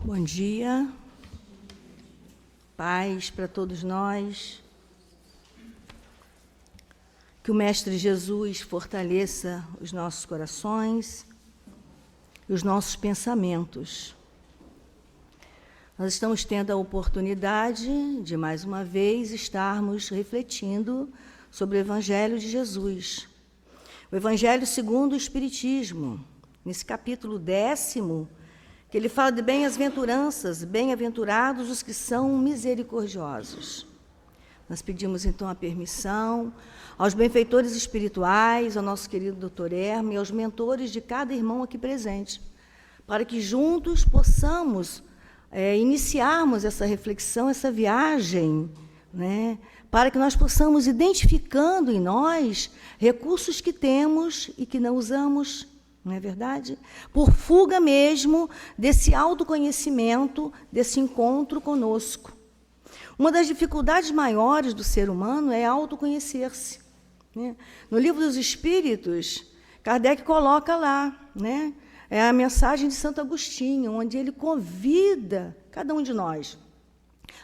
Bom dia, paz para todos nós, que o Mestre Jesus fortaleça os nossos corações e os nossos pensamentos. Nós estamos tendo a oportunidade de, mais uma vez, estarmos refletindo sobre o Evangelho de Jesus. O Evangelho segundo o Espiritismo, nesse capítulo 10º, que ele fala de bem-aventuranças, bem-aventurados os que são misericordiosos. Nós pedimos, então, a permissão aos benfeitores espirituais, ao nosso querido Dr. Herme e aos mentores de cada irmão aqui presente, para que juntos possamos iniciarmos essa reflexão, essa viagem, né, para que nós possamos identificando em nós recursos que temos e que não usamos, não é verdade? Por fuga mesmo desse autoconhecimento, desse encontro conosco. Uma das dificuldades maiores do ser humano é autoconhecer-se, né? No Livro dos Espíritos, Kardec coloca lá, né? É a mensagem de Santo Agostinho, onde ele convida cada um de nós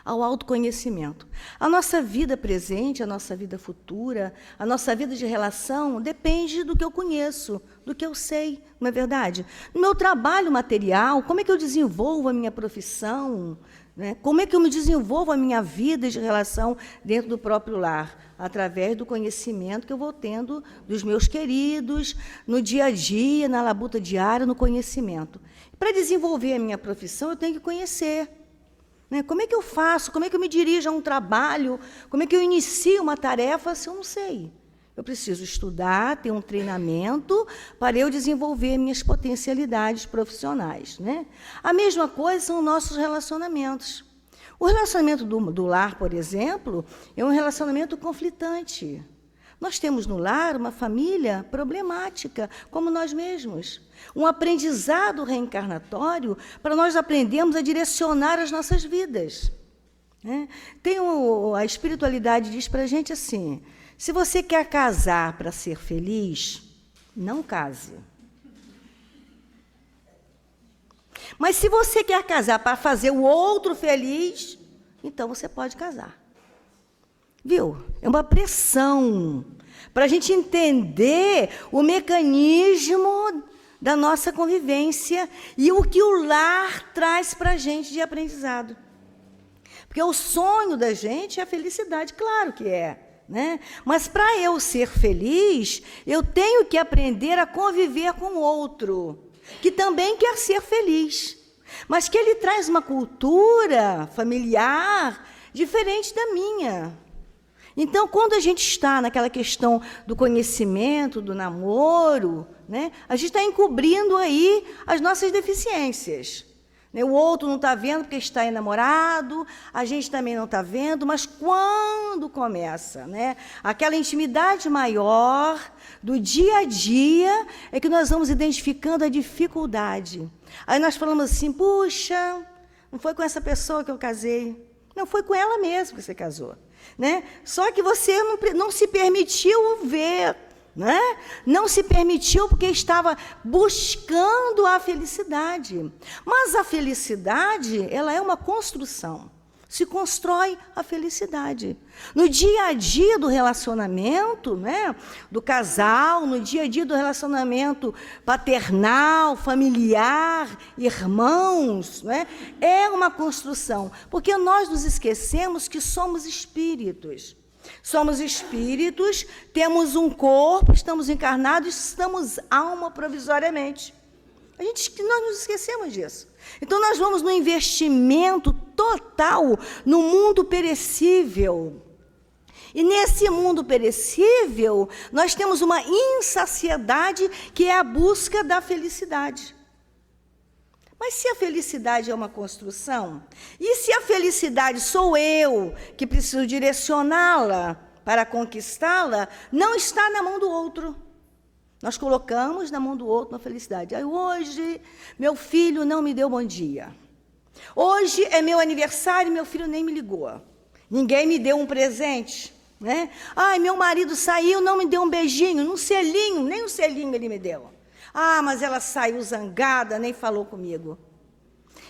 ao autoconhecimento. A nossa vida presente, a nossa vida futura, a nossa vida de relação depende do que eu conheço, do que eu sei, não é verdade? No meu trabalho material, como é que eu desenvolvo a minha profissão, né? Como é que eu me desenvolvo a minha vida de relação dentro do próprio lar? Através do conhecimento que eu vou tendo dos meus queridos, no dia a dia, na labuta diária, no conhecimento. Para desenvolver a minha profissão, eu tenho que conhecer. Como é que eu faço? Como é que eu me dirijo a um trabalho? Como é que eu inicio uma tarefa se eu não sei? Eu preciso estudar, ter um treinamento para eu desenvolver minhas potencialidades profissionais, né? A mesma coisa são os nossos relacionamentos. O relacionamento do lar, por exemplo, é um relacionamento conflitante. Nós temos no lar uma família problemática, como nós mesmos. Um aprendizado reencarnatório para nós aprendermos a direcionar as nossas vidas, né? A espiritualidade diz para a gente assim: se você quer casar para ser feliz, não case. Mas se você quer casar para fazer o outro feliz, então você pode casar. Viu? É uma pressão para a gente entender o mecanismo da nossa convivência e o que o lar traz para a gente de aprendizado. Porque o sonho da gente é a felicidade, claro que é, né? Mas para eu ser feliz, eu tenho que aprender a conviver com o outro, que também quer ser feliz, mas que ele traz uma cultura familiar diferente da minha. Então, quando a gente está naquela questão do conhecimento, do namoro, né, a gente está encobrindo aí as nossas deficiências. O outro não está vendo porque está enamorado, a gente também não está vendo, mas quando começa, né, aquela intimidade maior do dia a dia, é que nós vamos identificando a dificuldade. Aí nós falamos assim: puxa, não foi com essa pessoa que eu casei, não, foi com ela mesmo que você casou. Né? Só que você não se permitiu ver, né? Não se permitiu porque estava buscando a felicidade. Mas a felicidade, ela é uma construção. Se constrói a felicidade. No dia a dia do relacionamento, né, do casal, no dia a dia do relacionamento paternal, familiar, irmãos, né, é uma construção. Porque nós nos esquecemos que somos espíritos. Somos espíritos, temos um corpo, estamos encarnados, estamos alma provisoriamente. Nós nos esquecemos disso. Então, nós vamos no investimento total no mundo perecível. E nesse mundo perecível, nós temos uma insaciedade que é a busca da felicidade. Mas se a felicidade é uma construção, e se a felicidade sou eu que preciso direcioná-la para conquistá-la, não está na mão do outro. Nós colocamos na mão do outro a felicidade. Aí, hoje, meu filho não me deu bom dia. Hoje é meu aniversário e meu filho nem me ligou. Ninguém me deu um presente, né? Ai, meu marido saiu, não me deu um beijinho, um selinho, nem um selinho ele me deu. Ah, mas ela saiu zangada, nem falou comigo.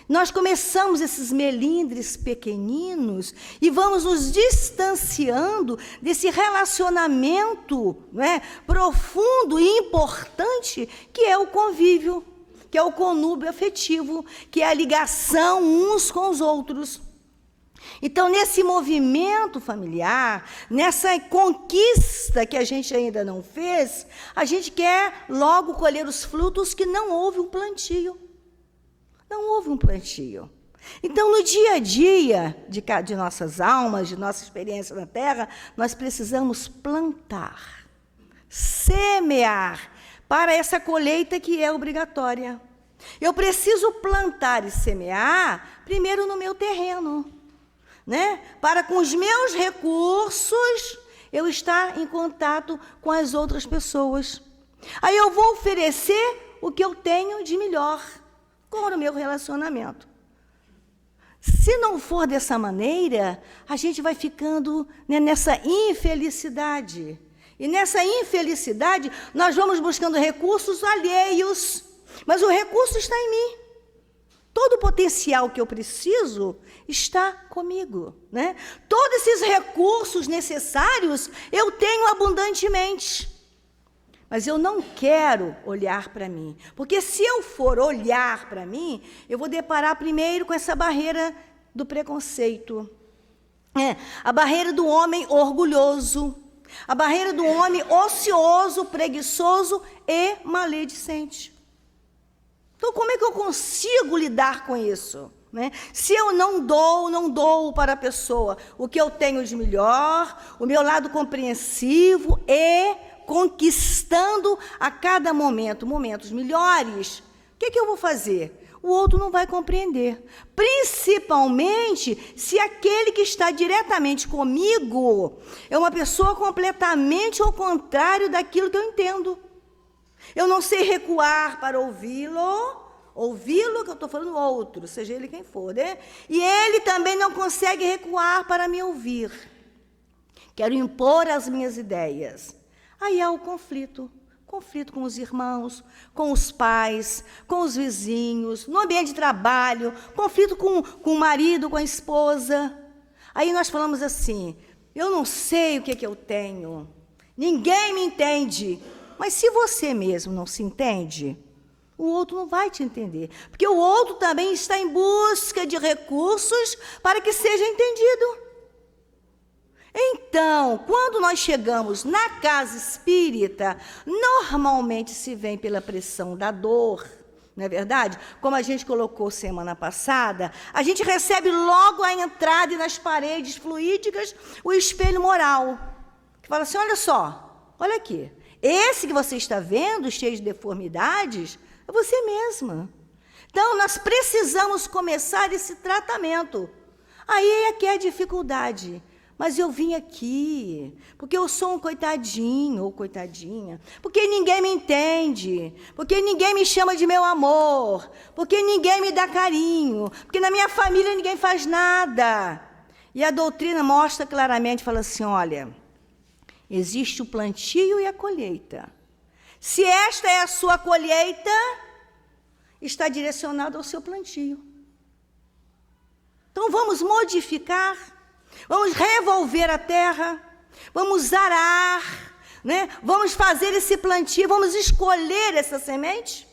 Nós começamos esses melindres pequeninos e vamos nos distanciando desse relacionamento, né, profundo e importante que é o convívio, que é o conúbio afetivo, que é a ligação uns com os outros. Então, nesse movimento familiar, nessa conquista que a gente ainda não fez, a gente quer logo colher os frutos que não houve um plantio. Não houve um plantio. Então, no dia a dia de nossas almas, de nossa experiência na Terra, nós precisamos plantar, semear para essa colheita que é obrigatória. Eu preciso plantar e semear primeiro no meu terreno, né? Para com os meus recursos eu estar em contato com as outras pessoas. Aí eu vou oferecer o que eu tenho de melhor com o meu relacionamento. Se não for dessa maneira, a gente vai ficando, né, nessa infelicidade. E nessa infelicidade, nós vamos buscando recursos alheios. Mas o recurso está em mim. Todo o potencial que eu preciso está comigo, né? Todos esses recursos necessários eu tenho abundantemente. Mas eu não quero olhar para mim. Porque se eu for olhar para mim, eu vou deparar primeiro com essa barreira do preconceito. A barreira do homem orgulhoso. A barreira do homem ocioso, preguiçoso e maledicente. Então, como é que eu consigo lidar com isso? Né? Se eu não dou para a pessoa o que eu tenho de melhor, o meu lado compreensivo e conquistando a cada momento, momentos melhores, o que eu vou fazer? O outro não vai compreender. Principalmente se aquele que está diretamente comigo é uma pessoa completamente ao contrário daquilo que eu entendo. Eu não sei recuar para ouvi-lo, que eu estou falando outro, seja ele quem for, né? E ele também não consegue recuar para me ouvir. Quero impor as minhas ideias. Aí há o conflito com os irmãos, com os pais, com os vizinhos, no ambiente de trabalho, conflito com o marido, com a esposa. Aí nós falamos assim, eu não sei o que eu tenho, ninguém me entende. Mas se você mesmo não se entende, o outro não vai te entender. Porque o outro também está em busca de recursos para que seja entendido. Então, quando nós chegamos na casa espírita, normalmente se vem pela pressão da dor, não é verdade? Como a gente colocou semana passada, a gente recebe logo a entrada e nas paredes fluídicas o espelho moral, que fala assim, olha só, olha aqui, esse que você está vendo, cheio de deformidades, é você mesma. Então, nós precisamos começar esse tratamento. Aí é que é a dificuldade. Mas eu vim aqui, porque eu sou um coitadinho ou coitadinha, porque ninguém me entende, porque ninguém me chama de meu amor, porque ninguém me dá carinho, porque na minha família ninguém faz nada. E a doutrina mostra claramente, fala assim, olha, existe o plantio e a colheita. Se esta é a sua colheita, está direcionado ao seu plantio. Então vamos modificar, vamos revolver a terra, vamos arar, né? Vamos fazer esse plantio, vamos escolher essa semente.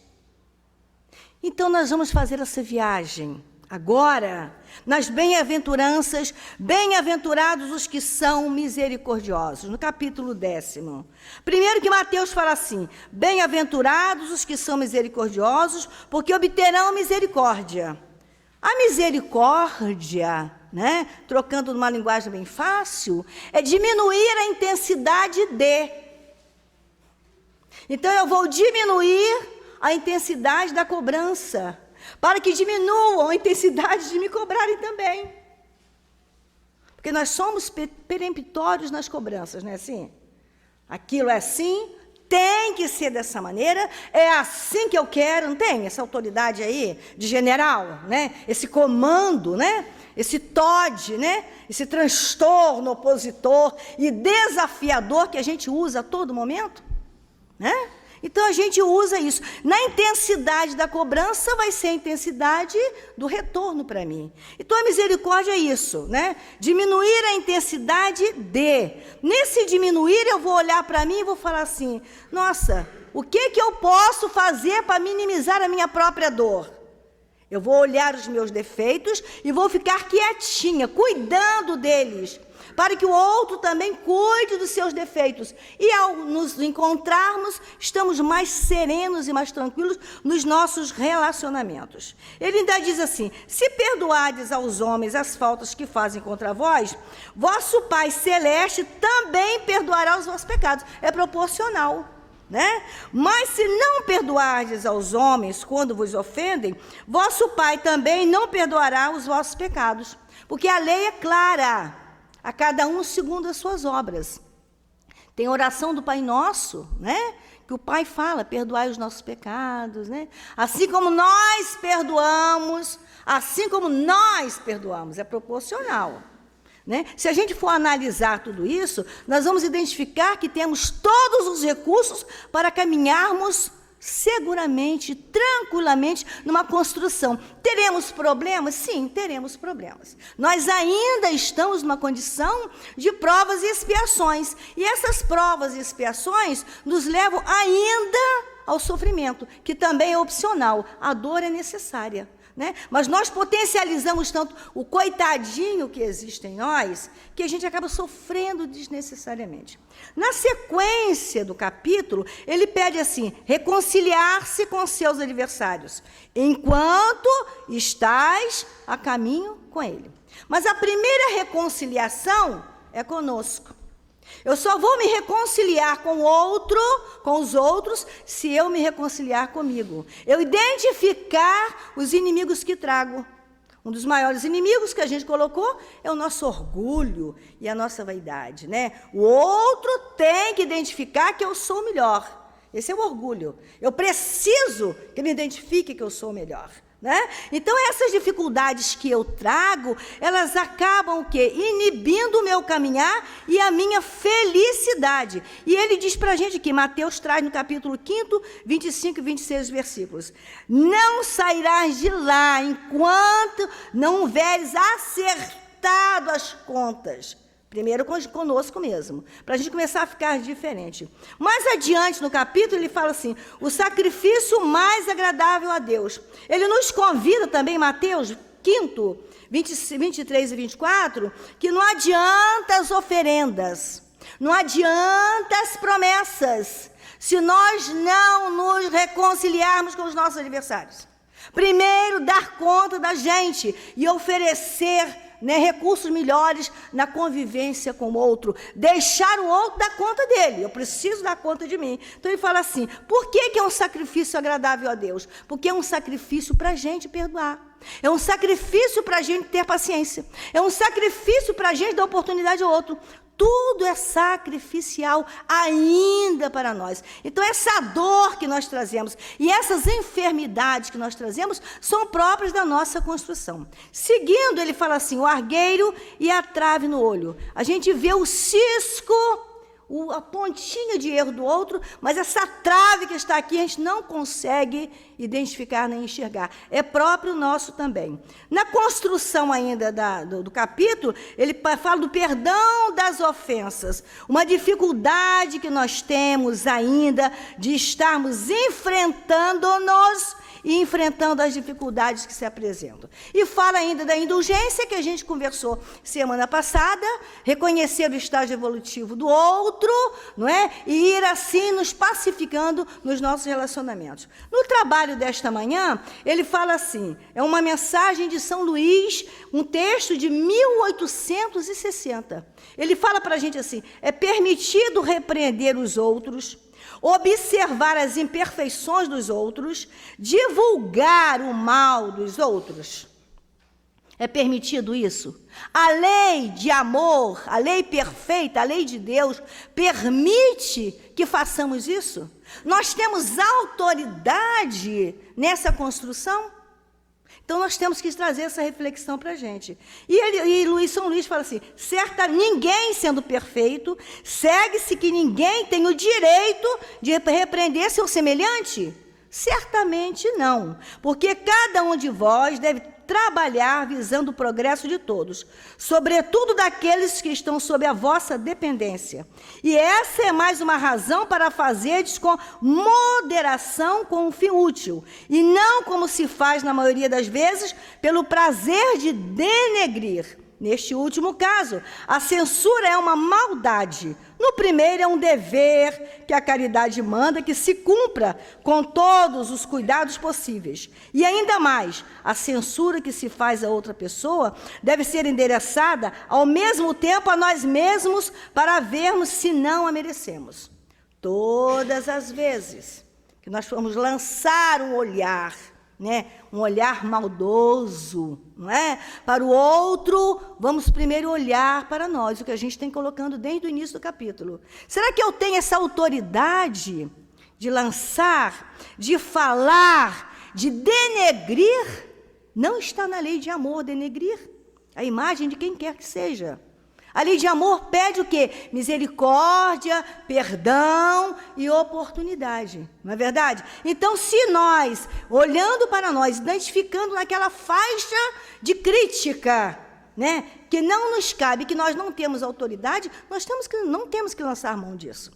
Então nós vamos fazer essa viagem agora nas bem-aventuranças, bem-aventurados os que são misericordiosos, no capítulo 10º. Primeiro que Mateus fala assim, bem-aventurados os que são misericordiosos, porque obterão misericórdia. A misericórdia, né, trocando numa linguagem bem fácil, é diminuir a intensidade de. Então eu vou diminuir a intensidade da cobrança, para que diminuam a intensidade de me cobrarem também. Porque nós somos peremptórios nas cobranças, não é assim? Aquilo é assim, tem que ser dessa maneira, é assim que eu quero, não tem essa autoridade aí de general, né? Esse comando, né? Esse TOD, né? Esse transtorno opositor e desafiador que a gente usa a todo momento, né? Então, a gente usa isso. Na intensidade da cobrança, vai ser a intensidade do retorno para mim. Então, a misericórdia é isso, né? Diminuir a intensidade de. Nesse diminuir, eu vou olhar para mim e vou falar assim, nossa, o que eu posso fazer para minimizar a minha própria dor? Eu vou olhar os meus defeitos e vou ficar quietinha, cuidando deles, para que o outro também cuide dos seus defeitos. E ao nos encontrarmos, estamos mais serenos e mais tranquilos nos nossos relacionamentos. Ele ainda diz assim, se perdoardes aos homens as faltas que fazem contra vós, vosso Pai Celeste também perdoará os vossos pecados. É proporcional, né? Mas se não perdoardes aos homens quando vos ofendem, vosso Pai também não perdoará os vossos pecados. Porque a lei é clara, a cada um segundo as suas obras. Tem a oração do Pai Nosso, né? Que o Pai fala, perdoai os nossos pecados, né? Assim como nós perdoamos, é proporcional, né? Se a gente for analisar tudo isso, nós vamos identificar que temos todos os recursos para caminharmos seguramente, tranquilamente, numa construção. Teremos problemas? Sim, teremos problemas. Nós ainda estamos numa condição de provas e expiações. E essas provas e expiações nos levam ainda ao sofrimento, que também é opcional. A dor é necessária, né? Mas nós potencializamos tanto o coitadinho que existe em nós, que a gente acaba sofrendo desnecessariamente. Na sequência do capítulo, ele pede assim, reconciliar-se com seus adversários, enquanto estais a caminho com ele. Mas a primeira reconciliação é conosco. Eu só vou me reconciliar com os outros, se eu me reconciliar comigo. Eu identificar os inimigos que trago. Um dos maiores inimigos que a gente colocou é o nosso orgulho e a nossa vaidade, né? O outro tem que identificar que eu sou o melhor. Esse é o orgulho. Eu preciso que ele identifique que eu sou o melhor, né? Então, essas dificuldades que eu trago, elas acabam o quê? Inibindo o meu caminhar e a minha felicidade. E ele diz para a gente que Mateus traz no capítulo 5, 25 e 26 versículos. Não sairás de lá enquanto não houveres acertado as contas. Primeiro conosco mesmo, para a gente começar a ficar diferente. Mais adiante no capítulo, ele fala assim, o sacrifício mais agradável a Deus. Ele nos convida também, Mateus 5, 23 e 24, que não adianta as oferendas, não adianta as promessas, se nós não nos reconciliarmos com os nossos adversários. Primeiro, dar conta da gente e oferecer, né, recursos melhores na convivência com o outro, deixar o outro dar conta dele, eu preciso dar conta de mim. Então ele fala assim, por que é um sacrifício agradável a Deus? Porque é um sacrifício para a gente perdoar, é um sacrifício para a gente ter paciência, é um sacrifício para a gente dar oportunidade ao outro. Tudo é sacrificial ainda para nós. Então, essa dor que nós trazemos e essas enfermidades que nós trazemos são próprias da nossa construção. Seguindo, ele fala assim, o argueiro e a trave no olho. A gente vê o cisco, a pontinha de erro do outro, mas essa trave que está aqui a gente não consegue identificar nem enxergar. É próprio nosso também. Na construção ainda do capítulo, ele fala do perdão das ofensas. Uma dificuldade que nós temos ainda de estarmos enfrentando-nos e enfrentando as dificuldades que se apresentam. E fala ainda da indulgência, que a gente conversou semana passada, reconhecer o estágio evolutivo do outro, não é? E ir assim nos pacificando nos nossos relacionamentos. No trabalho desta manhã, ele fala assim, é uma mensagem de São Luís, um texto de 1860. Ele fala para a gente assim, é permitido repreender os outros, observar as imperfeições dos outros, divulgar o mal dos outros. É permitido isso? A lei de amor, a lei perfeita, a lei de Deus, permite que façamos isso? Nós temos autoridade nessa construção? Então, nós temos que trazer essa reflexão para a gente. E São Luís fala assim, ninguém sendo perfeito, segue-se que ninguém tem o direito de repreender seu semelhante? Certamente não, porque cada um de vós deve trabalhar visando o progresso de todos, sobretudo daqueles que estão sob a vossa dependência. E essa é mais uma razão para fazerdes com moderação com um fim útil, e não como se faz na maioria das vezes, pelo prazer de denegrir. Neste último caso, a censura é uma maldade. No primeiro, é um dever que a caridade manda que se cumpra com todos os cuidados possíveis. E ainda mais, a censura que se faz a outra pessoa deve ser endereçada ao mesmo tempo a nós mesmos para vermos se não a merecemos. Todas as vezes que nós formos lançar um olhar, um olhar maldoso, não é? Para o outro, vamos primeiro olhar para nós, o que a gente tem colocando desde o início do capítulo. Será que eu tenho essa autoridade de lançar, de falar, de denegrir? Não está na lei de amor denegrir a imagem de quem quer que seja. A lei de amor pede o quê? Misericórdia, perdão e oportunidade, não é verdade? Então, se nós, olhando para nós, identificando naquela faixa de crítica, que não nos cabe, que nós não temos autoridade, não temos que lançar mão disso,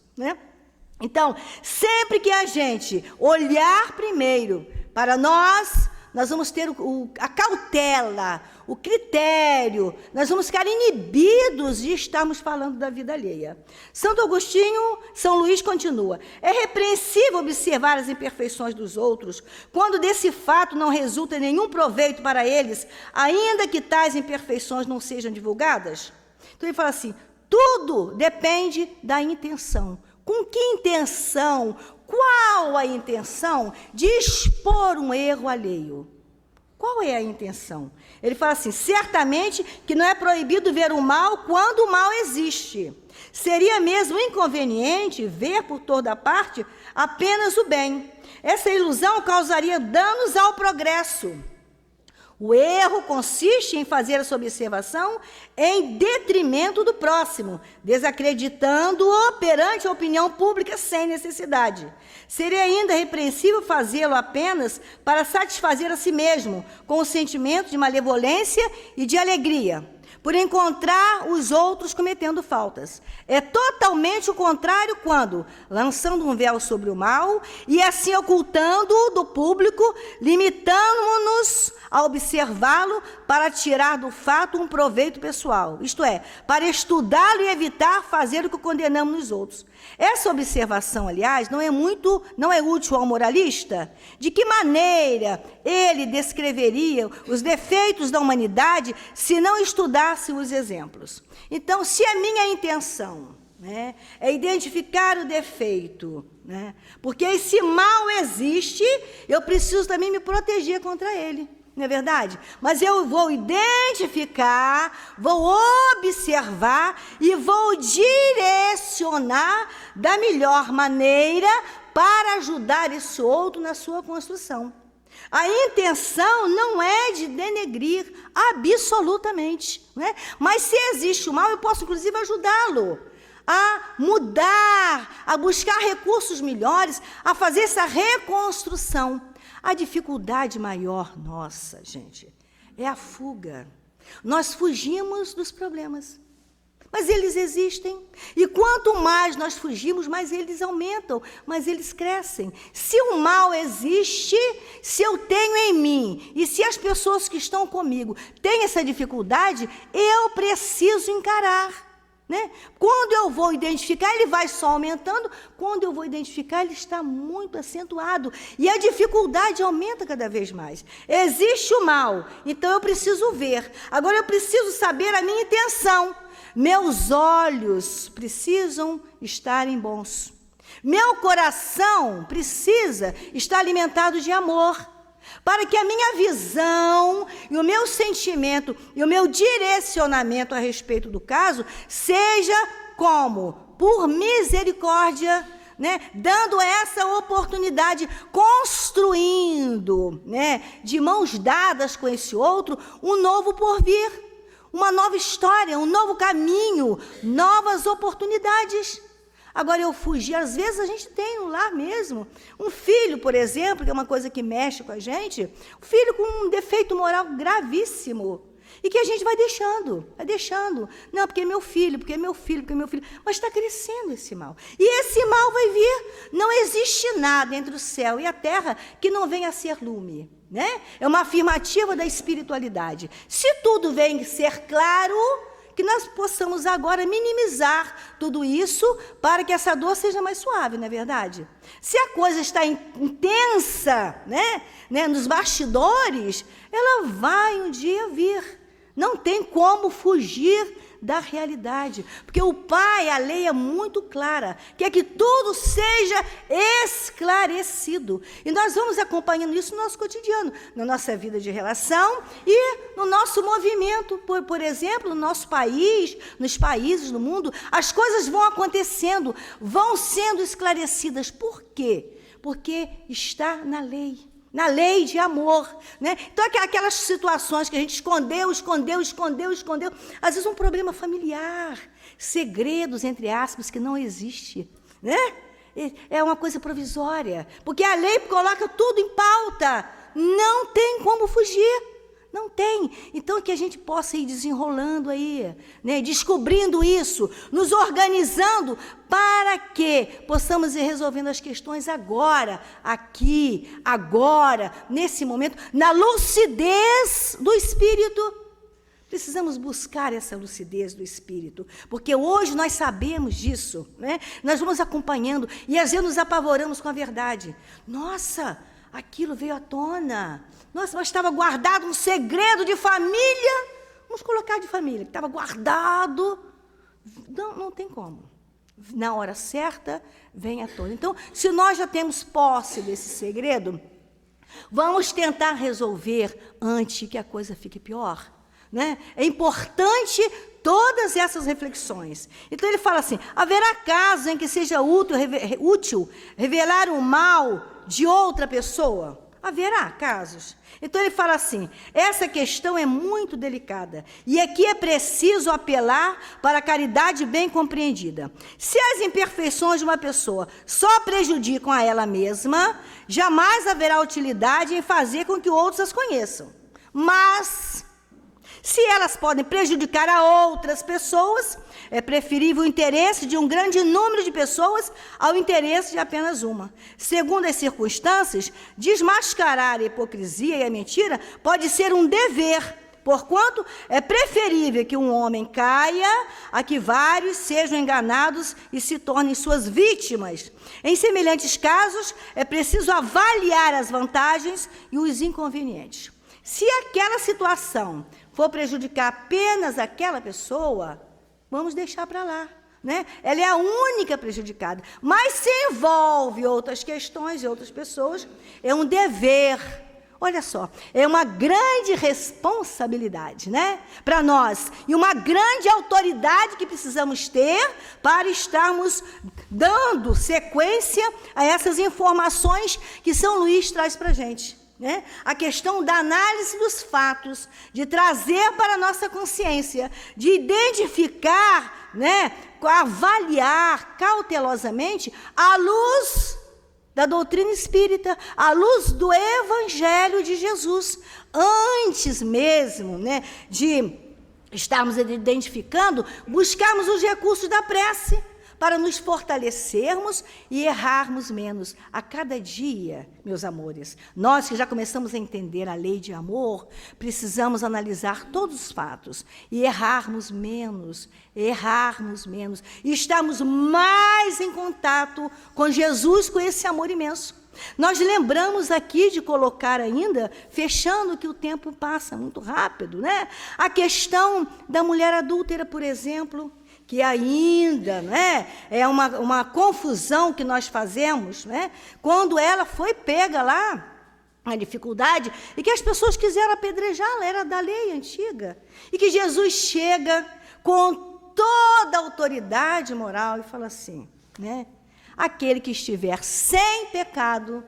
Então, sempre que a gente olhar primeiro para nós vamos ter a cautela, o critério, nós vamos ficar inibidos de estarmos falando da vida alheia. São Luís continua, é repreensível observar as imperfeições dos outros, quando desse fato não resulta nenhum proveito para eles, ainda que tais imperfeições não sejam divulgadas. Então ele fala assim, tudo depende da intenção. Com que intenção? Qual a intenção de expor um erro alheio? Qual é a intenção? Ele fala assim, certamente que não é proibido ver o mal quando o mal existe. Seria mesmo inconveniente ver por toda parte apenas o bem. Essa ilusão causaria danos ao progresso. O erro consiste em fazer essa observação em detrimento do próximo, desacreditando-o perante a opinião pública sem necessidade. Seria ainda repreensível fazê-lo apenas para satisfazer a si mesmo, com o sentimento de malevolência e de alegria, por encontrar os outros cometendo faltas. É totalmente o contrário quando, lançando um véu sobre o mal e assim ocultando-o do público, limitando-nos a observá-lo para tirar do fato um proveito pessoal, isto é, para estudá-lo e evitar fazer o que condenamos nos outros. Essa observação, aliás, não é útil ao moralista? De que maneira ele descreveria os defeitos da humanidade se não estudasse os exemplos? Então, se a minha intenção é identificar o defeito, porque esse mal existe, eu preciso também me proteger contra ele. Não é verdade? Mas eu vou identificar, vou observar e vou direcionar da melhor maneira para ajudar esse outro na sua construção. A intenção não é de denegrir absolutamente, mas se existe o mal, eu posso inclusive ajudá-lo a mudar, a buscar recursos melhores, a fazer essa reconstrução. A dificuldade maior nossa, gente, é a fuga. Nós fugimos dos problemas, mas eles existem. E quanto mais nós fugimos, mais eles aumentam, mais eles crescem. Se o mal existe, se eu tenho em mim, e se as pessoas que estão comigo têm essa dificuldade, eu preciso encarar. Quando eu vou identificar, ele vai só aumentando. Quando eu vou identificar, ele está muito acentuado. E a dificuldade aumenta cada vez mais. Existe o mal, então eu preciso ver. Agora eu preciso saber a minha intenção. Meus olhos precisam estarem bons. Meu coração precisa estar alimentado de amor. Para que a minha visão e o meu sentimento e o meu direcionamento a respeito do caso seja como? Por misericórdia né, dando essa oportunidade, construindo, né, de mãos dadas com esse outro, um novo porvir, uma nova história, um novo caminho, novas oportunidades. Agora, eu fugir, às vezes a gente tem no lar mesmo, um filho, por exemplo, que é uma coisa que mexe com a gente, um filho com um defeito moral gravíssimo, e que a gente vai deixando. Não, porque é meu filho, mas está crescendo esse mal. E esse mal vai vir. Não existe nada entre o céu e a terra que não venha a ser lume, né? É uma afirmativa da espiritualidade. Se tudo vem ser claro, que nós possamos agora minimizar tudo isso para que essa dor seja mais suave, não é verdade? Se a coisa está intensa, né, nos bastidores, ela vai um dia vir. Não tem como fugir da realidade, porque o Pai, a lei é muito clara, quer que tudo seja esclarecido. E nós vamos acompanhando isso no nosso cotidiano, na nossa vida de relação e no nosso movimento. Por exemplo, no nosso país, nos países do mundo, as coisas vão acontecendo, vão sendo esclarecidas. Por quê? Porque está na lei. Na lei de amor, né? Então, aquelas situações que a gente escondeu, às vezes um problema familiar, segredos, entre aspas, que não existe, né? É uma coisa provisória, porque a lei coloca tudo em pauta, não tem como fugir. Não tem. Então, que a gente possa ir desenrolando aí, né? Descobrindo isso, nos organizando para que possamos ir resolvendo as questões agora, aqui, agora, nesse momento, na lucidez do Espírito. Precisamos buscar essa lucidez do Espírito, porque hoje nós sabemos disso, né? Nós vamos acompanhando e às vezes nos apavoramos com a verdade. Nossa, aquilo veio à tona. Nossa, mas estava guardado um segredo de família. Vamos colocar de família, que estava guardado. Não tem como. Na hora certa, vem à tona. Então, se nós já temos posse desse segredo, vamos tentar resolver antes que a coisa fique pior, né? É importante todas essas reflexões. Então, ele fala assim, haverá casos em que seja útil revelar o mal de outra pessoa? Haverá casos. Então, ele fala assim, essa questão é muito delicada, e aqui é preciso apelar para a caridade bem compreendida. Se as imperfeições de uma pessoa só prejudicam a ela mesma, jamais haverá utilidade em fazer com que outros as conheçam. Mas, se elas podem prejudicar a outras pessoas, é preferível o interesse de um grande número de pessoas ao interesse de apenas uma. Segundo as circunstâncias, desmascarar a hipocrisia e a mentira pode ser um dever, porquanto é preferível que um homem caia a que vários sejam enganados e se tornem suas vítimas. Em semelhantes casos, é preciso avaliar as vantagens e os inconvenientes. Se aquela situação for prejudicar apenas aquela pessoa, vamos deixar para lá, né? Ela é a única prejudicada. Mas se envolve outras questões e outras pessoas, é um dever. Olha só, é uma grande responsabilidade, né? Para nós. E uma grande autoridade que precisamos ter para estarmos dando sequência a essas informações que São Luís traz para a gente. Né? A questão da análise dos fatos, de trazer para a nossa consciência, de identificar, né, avaliar cautelosamente à luz da doutrina espírita, à luz do Evangelho de Jesus, antes mesmo, né, de estarmos identificando, buscarmos os recursos da prece, para nos fortalecermos e errarmos menos. A cada dia, meus amores, nós que já começamos a entender a lei de amor, precisamos analisar todos os fatos e errarmos menos, e estarmos mais em contato com Jesus, com esse amor imenso. Nós lembramos aqui de colocar ainda, fechando que o tempo passa muito rápido, né? A questão da mulher adúltera, por exemplo, que ainda, né, é uma confusão que nós fazemos, né, quando ela foi pega lá, a dificuldade, e que as pessoas quiseram apedrejá-la, era da lei antiga, e que Jesus chega com toda a autoridade moral e fala assim, né, aquele que estiver sem pecado,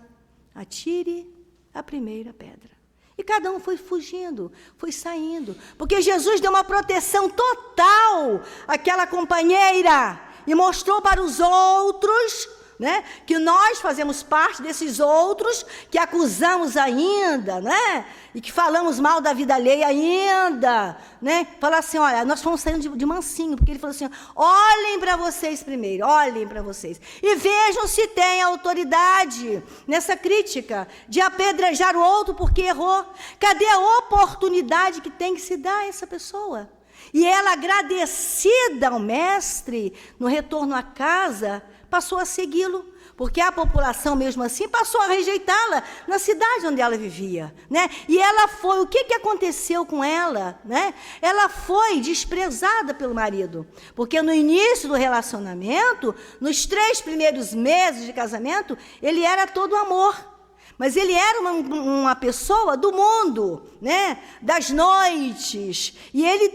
atire a primeira pedra. E cada um foi fugindo, foi saindo, porque Jesus deu uma proteção total àquela companheira e mostrou para os outros, né, que nós fazemos parte desses outros que acusamos ainda, né, e que falamos mal da vida alheia ainda, né, falar assim, olha, nós fomos saindo de mansinho, porque ele falou assim, olhem para vocês primeiro, olhem para vocês, e vejam se tem autoridade nessa crítica de apedrejar o outro porque errou. Cadê a oportunidade que tem que se dar a essa pessoa? E ela, agradecida ao mestre, no retorno à casa, passou a segui-lo, porque a população, mesmo assim, passou a rejeitá-la na cidade onde ela vivia, né? E ela foi, o que aconteceu com ela, né? Ela foi desprezada pelo marido, porque no início do relacionamento, nos 3 primeiros meses de casamento, ele era todo amor. Mas ele era uma pessoa do mundo, né? Das noites. E ele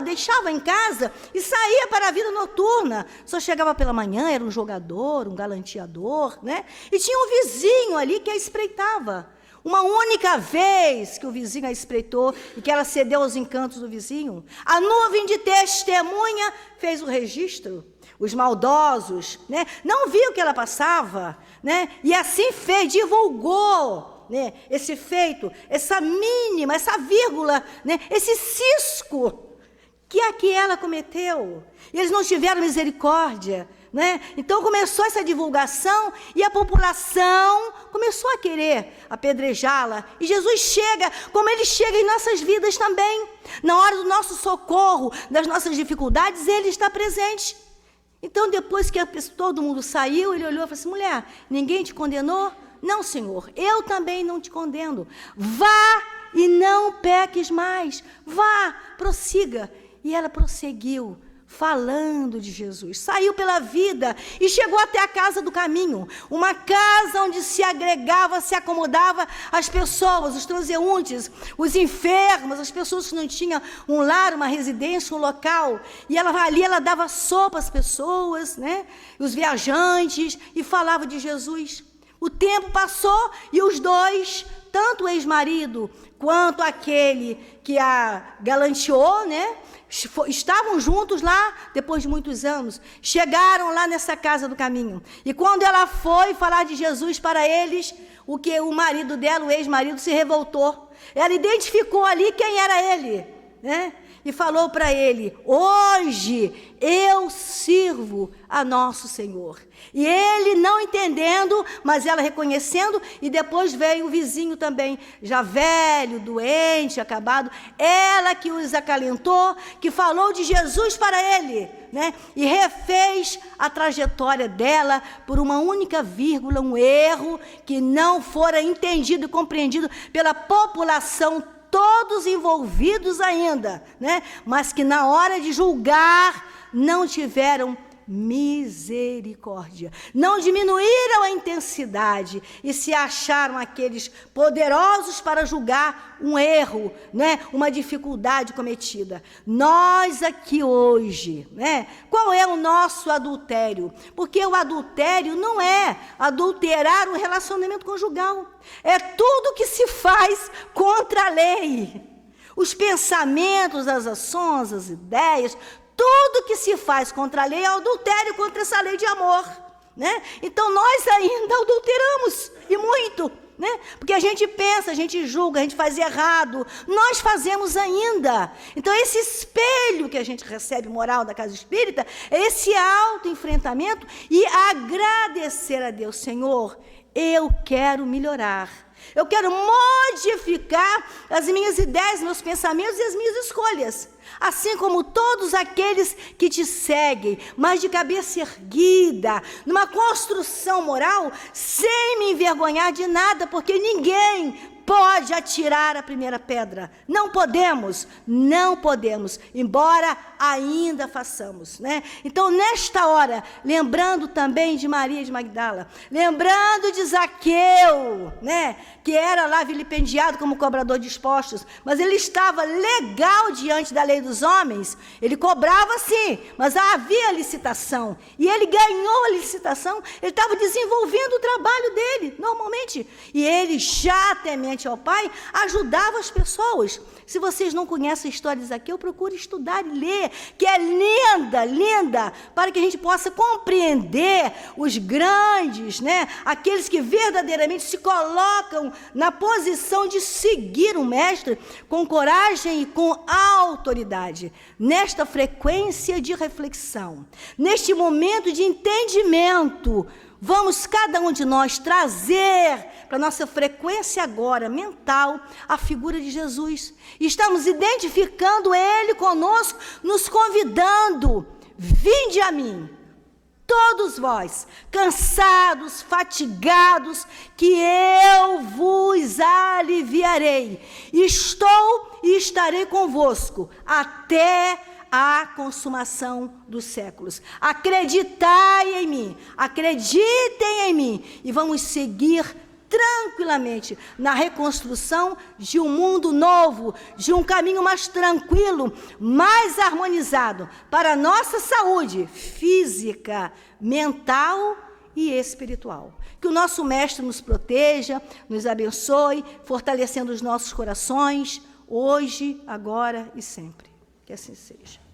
deixava em casa e saía para a vida noturna. Só chegava pela manhã, era um jogador, um galanteador, né? E tinha um vizinho ali que a espreitava. Uma única vez que o vizinho a espreitou e que ela cedeu aos encantos do vizinho, a nuvem de testemunha fez o registro. Os maldosos, né, não viam o que ela passava, né, e assim fez, divulgou, né, esse feito, essa mínima, essa vírgula, né, esse cisco que aqui ela cometeu. E eles não tiveram misericórdia, né? Então começou essa divulgação e a população começou a querer apedrejá-la. E Jesus chega, como ele chega em nossas vidas também. Na hora do nosso socorro, das nossas dificuldades, ele está presente. Então, depois que todo mundo saiu, ele olhou e falou assim, mulher, ninguém te condenou? Não, Senhor, eu também não te condeno. Vá e não peques mais. Vá, prossiga. E ela prosseguiu, falando de Jesus. Saiu pela vida e chegou até a casa do caminho. Uma casa onde se agregava, se acomodava as pessoas, os transeuntes, os enfermos, as pessoas que não tinham um lar, uma residência, um local. E ela dava sopa às pessoas, né? Os viajantes, e falava de Jesus. O tempo passou e os dois, tanto o ex-marido quanto aquele que a galanteou, né? Estavam juntos lá, depois de muitos anos, chegaram lá nessa casa do caminho, e quando ela foi falar de Jesus para eles, o marido dela, o ex-marido, se revoltou. Ela identificou ali quem era ele, né? E falou para ele, hoje eu sirvo a nosso Senhor. E ele não entendendo, mas ela reconhecendo, e depois veio o vizinho também, já velho, doente, acabado, ela que os acalentou, que falou de Jesus para ele, né? E refez a trajetória dela por uma única vírgula, um erro que não fora entendido e compreendido pela população, todos envolvidos ainda, né? Mas que na hora de julgar não tiveram misericórdia, não diminuíram a intensidade e se acharam aqueles poderosos para julgar um erro, né? Uma dificuldade cometida. Nós aqui hoje, né? Qual é o nosso adultério? Porque o adultério não é adulterar um relacionamento conjugal, é tudo que se faz contra a lei. Os pensamentos, as ações, as ideias, tudo que se faz contra a lei é adultério contra essa lei de amor, né? Então nós ainda adulteramos, e muito, né? Porque a gente pensa, a gente julga, a gente faz errado, nós fazemos ainda. Então esse espelho que a gente recebe moral da casa espírita é esse autoenfrentamento e agradecer a Deus. Senhor, eu quero melhorar, eu quero modificar as minhas ideias, meus pensamentos e as minhas escolhas. Assim como todos aqueles que te seguem, mas de cabeça erguida, numa construção moral, sem me envergonhar de nada, porque ninguém pode atirar a primeira pedra. Não podemos, embora ainda façamos, né? Então, nesta hora, lembrando também de Maria de Magdala, lembrando de Zaqueu, né? Que era lá vilipendiado como cobrador de impostos, mas ele estava legal diante da lei dos homens. Ele cobrava sim, mas havia licitação, e ele ganhou a licitação. Ele estava desenvolvendo o trabalho dele, normalmente, e ele, já temente ao Pai, ajudava as pessoas. Se vocês não conhecem a história de Zaqueu, procure estudar e ler, que é linda, linda, para que a gente possa compreender os grandes, né? Aqueles que verdadeiramente se colocam na posição de seguir o mestre com coragem e com autoridade. Nesta frequência de reflexão, neste momento de entendimento, vamos cada um de nós trazer para a nossa frequência agora mental a figura de Jesus. Estamos identificando Ele conosco, nos convidando: vinde a mim, todos vós, cansados, fatigados, que eu vos aliviarei. Estou e estarei convosco até a consumação dos séculos. Acreditai em mim, acreditem em mim, e vamos seguir tranquilamente na reconstrução de um mundo novo, de um caminho mais tranquilo, mais harmonizado para a nossa saúde física, mental e espiritual. Que o nosso Mestre nos proteja, nos abençoe, fortalecendo os nossos corações, hoje, agora e sempre. Que assim seja.